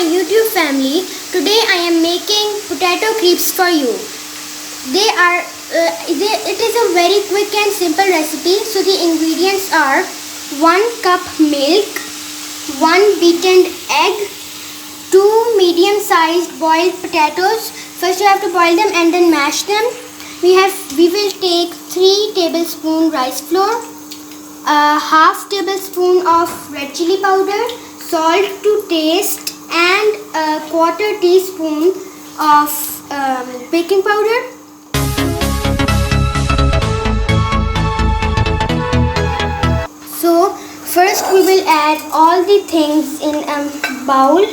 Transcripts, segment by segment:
YouTube family. Today I am making potato crepes for you. It is a very quick and simple recipe. So the ingredients are 1 cup milk, 1 beaten egg, 2 medium-sized boiled potatoes. First you have to boil them and then mash them. We will take 3 tablespoon rice flour, a half tablespoon of red chili powder, salt to taste, and a quarter teaspoon of baking powder. So first we will add all the things in a bowl.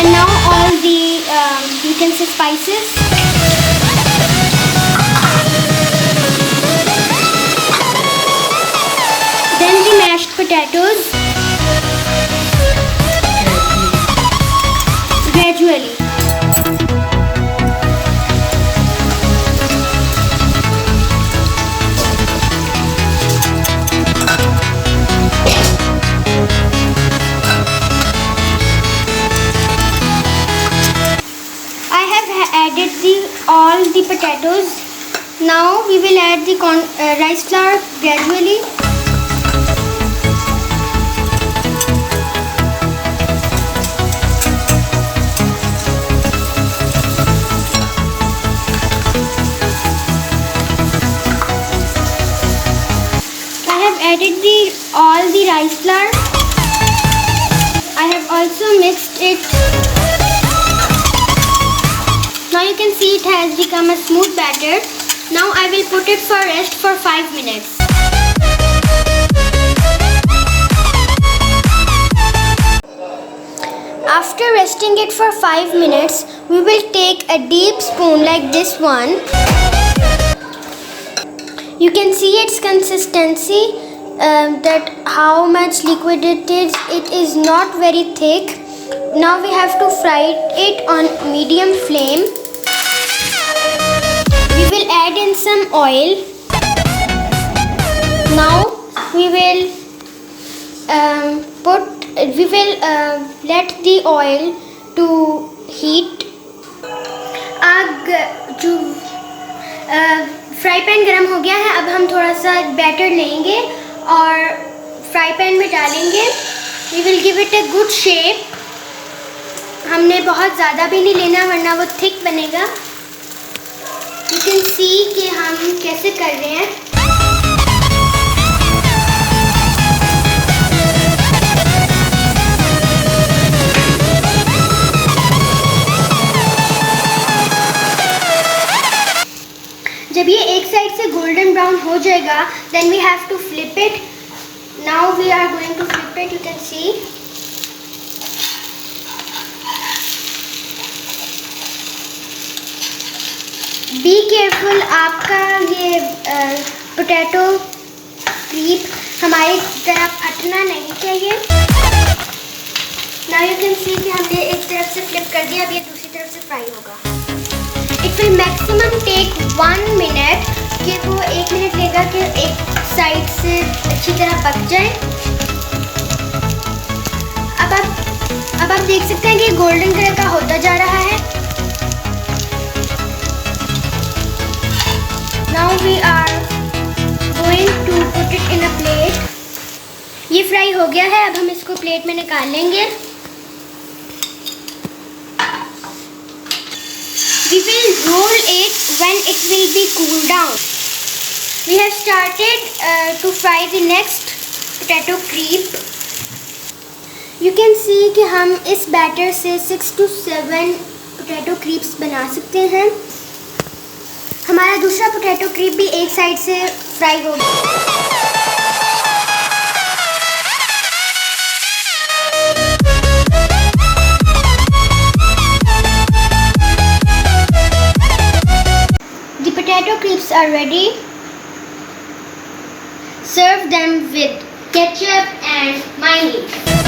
And now all the utensil spices. Then the mashed potatoes. Gradually. Added all the potatoes. Now we will add the rice flour gradually. I have added all the rice flour. I have also mixed it. Now you can see it has become a smooth batter. Now I will put it for rest for 5 minutes. After resting it for 5 minutes, we will take a deep spoon like this one. You can see its consistency, that how much liquid it is. It is not very thick. Now we have to fry it on medium flame. We will add in some oil. Now we will let the oil to heat. Fry pan गरम हो गया है. अब हम थोड़ा सा batter लेंगे और फ्राई पैन में डालेंगे. We will give it a good shape. हमने बहुत ज़्यादा भी नहीं लेना वरना वो थिक बनेगा. You can see कि हम कैसे कर रहे हैं. जब ये एक साइड से गोल्डन ब्राउन हो जाएगा, then we have to flip it. Now we are going to flip it. You can see. Be careful. आपका ये पोटैटो क्रीप हमारी तरह फटना नहीं चाहिए. नाउ यू कैन सी कि हमने एक तरफ से फ्लिप कर दिया. अब ये दूसरी तरफ से फ्राई होगा. It will maximum take 1 minute. कि वो 1 मिनट लेगा कि एक साइड से अच्छी तरह पक जाए. अब आप देख सकते हैं कि गोल्डन कलर का होता जा रहा है. Now we are going to put it in a plate. ये फ्राई हो गया है. अब हम इसको प्लेट में निकाल लेंगे. We will roll it when it will be cooled down. We have started to fry the next potato crepe. You can see कि हम इस बैटर से 6 to 7 potato crepes बना सकते हैं. हमारा दूसरा पोटैटो क्रीप भी एक साइड से फ्राई हो गया. The potato crepes are ready. Serve them with ketchup and mayonnaise.